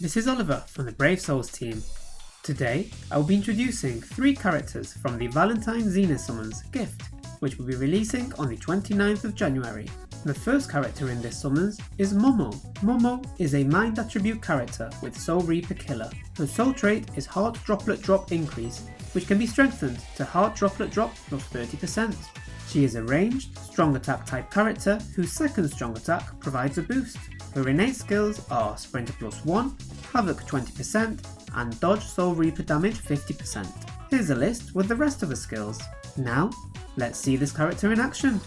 this is Oliver from the Brave Souls team. Today, I will be introducing 3 characters from the Valentine Zenith Summons gift, which will be releasing on the 29th of January. The first character in this summons is Momo. Momo is a mind attribute character with Soul Reaper Killer. Her soul trait is Heart Droplet Drop Increase, which can be strengthened to Heart Droplet Drop plus 30%. She is a ranged, strong attack type character whose second strong attack provides a boost. Her innate skills are Sprinter plus 1, Havoc 20%, and Dodge Soul Reaper damage 50%. Here's a list with the rest of her skills. Now, let's see this character in action.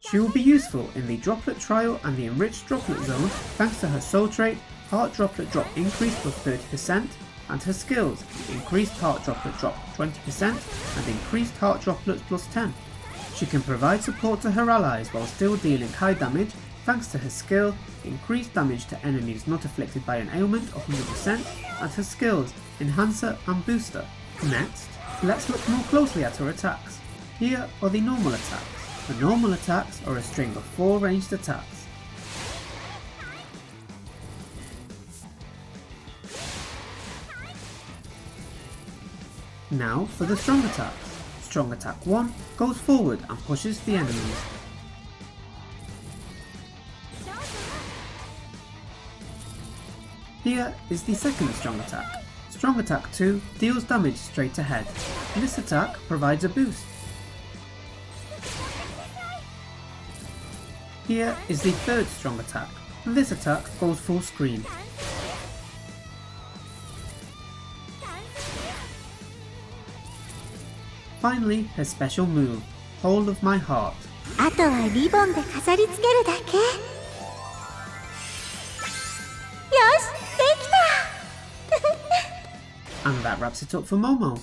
She will be useful in the Droplet Trial and the Enriched Droplet Zone thanks to her soul trait Heart Droplet Drop Increase plus 30% and her skills Increased Heart Droplet Drop 20% and Increased Heart Droplets plus 10. She can provide support to her allies while still dealing high damage thanks to her skill Increased Damage to Enemies Not Afflicted by an Ailment of 100% and her skills Enhancer and Booster. Next, let's look more closely at her attacks. Here are the normal attacks. The normal attacks are a string of 4 ranged attacks. Now for the strong attacks. Strong attack 1 goes forward and pushes the enemies. Here is the second strong attack. Strong attack 2 deals damage straight ahead. This attack provides a boost. Here is the third strong attack. This attack goes full screen. Finally, her special move, Hold of My Heart. あとはリボンで飾り付けるだけ。よし、できた And that wraps it up for Momo.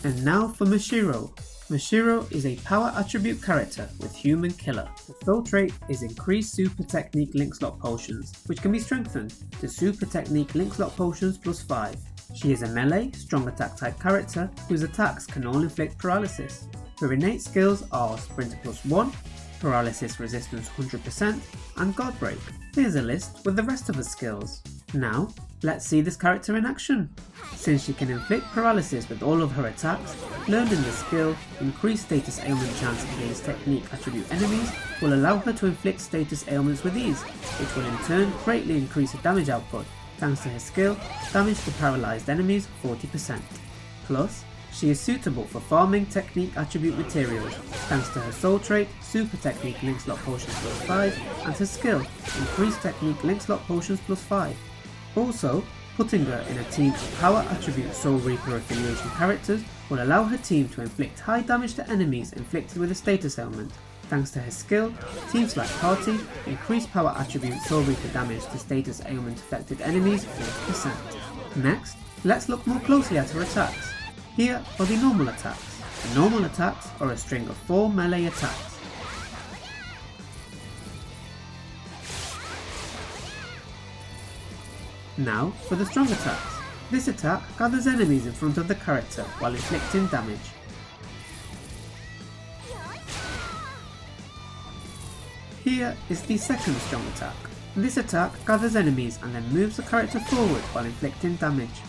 And now for Mashiro. Mashiro is a power attribute character with Human Killer. The soul trait is Increased Super Technique Link Slot Potions, which can be strengthened to Super Technique Link Slot Potions plus 5. She is a melee, strong attack type character whose attacks can all inflict paralysis. Her innate skills are Sprinter plus 1, Paralysis Resistance 100%, and Guard Break. Here's a list with the rest of her skills. Now, let's see this character in action. Since she can inflict paralysis with all of her attacks, learning the skill Increased Status Ailment Chance against Technique Attribute enemies will allow her to inflict status ailments with ease, which will in turn greatly increase her damage output, thanks to her skill Damage to Paralyzed Enemies 40%. Plus, she is suitable for farming Technique Attribute materials, thanks to her soul trait Super Technique Link Slot Potions plus 5 and her skill Increased Technique Link Slot Potions plus 5. Also, putting her in a team of power attribute Soul Reaper affiliation characters will allow her team to inflict high damage to enemies inflicted with a status ailment, thanks to her skill Team/Party Increased Power Attribute Soul Reaper damage to status ailment affected enemies 40%. Next, let's look more closely at her attacks. Here are the normal attacks. The normal attacks are a string of 4 melee attacks. Now for the strong attacks. This attack gathers enemies in front of the character while inflicting damage. Here is the second strong attack. This attack gathers enemies and then moves the character forward while inflicting damage.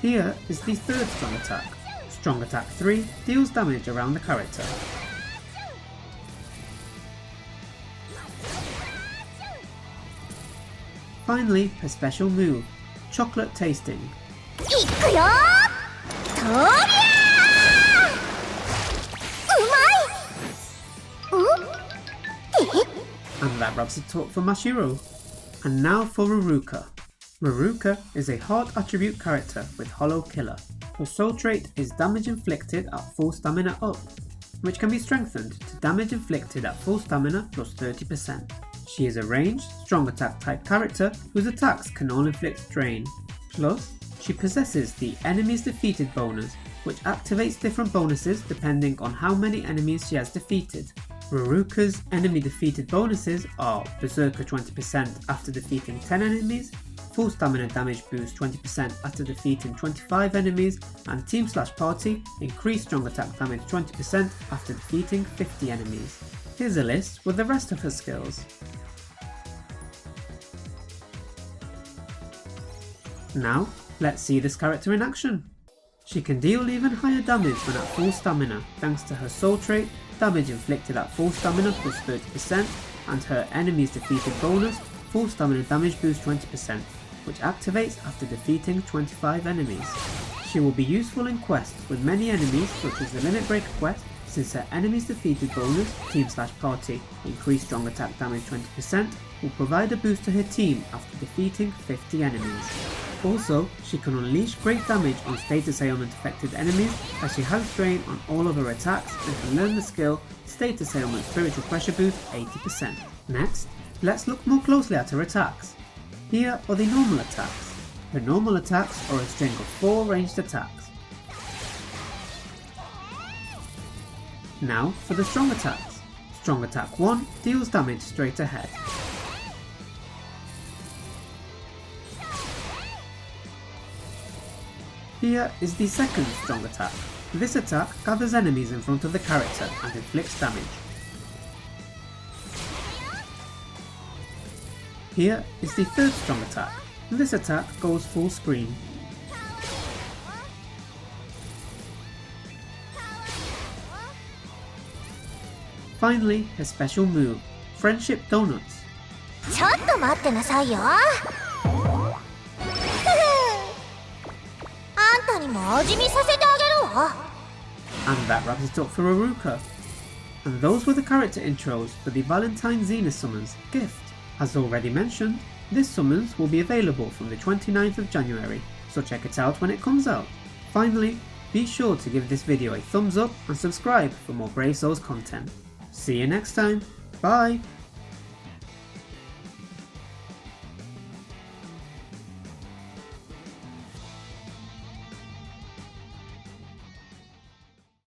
Here is the third strong attack. Strong attack 3 deals damage around the character. Finally, her special move, Chocolate Tasting. いくよとりゃーうまい And that wraps it up for Mashiro. And now for Riruka. Riruka is a heart attribute character with Hollow Killer. Her soul trait is Damage Inflicted at full stamina up, which can be strengthened to Damage Inflicted at full stamina plus 30%. She is a ranged, strong attack type character whose attacks can all inflict drain. Plus, she possesses the Enemies Defeated bonus, which activates different bonuses depending on how many enemies she has defeated. Riruka's enemy defeated bonuses are Berserker 20% after defeating 10 enemies, full stamina damage boost 20% after defeating 25 enemies, and Team/Party increased strong attack damage 20% after defeating 50 enemies. Here's a list with the rest of her skills. Now, let's see this character in action. She can deal even higher damage when at full stamina thanks to her soul trait, damage inflicted at full stamina plus 30%, and her enemies defeated bonus, full stamina damage boost 20%, which activates after defeating 25 enemies. She will be useful in quests with many enemies such as the Limit Breaker quest, since her enemies defeated bonus, team/party, increased strong attack damage 20%, will provide a boost to her team after defeating 50 enemies. Also, she can unleash great damage on status ailment affected enemies as she has drain on all of her attacks and can learn the skill status ailment spiritual pressure boost 80%. Next, let's look more closely at her attacks. Here are the normal attacks. Her normal attacks are a string of 4 ranged attacks. Now for the strong attacks. Strong attack 1 deals damage straight ahead. Here is the second strong attack. This attack gathers enemies in front of the character and inflicts damage. Here is the third strong attack. This attack goes full screen. Finally, her special move, Friendship Donuts. ちょっと待ってなさいよあんたにも味見させてあげるわ And that wraps it up for Riruka. And those were the character intros for the Valentine Zenith summons, Gift. As already mentioned, this summons will be available from the 29th of January, so check it out when it comes out. Finally, be sure to give this video a thumbs up and subscribe for more Brave Souls content. See you next time, bye!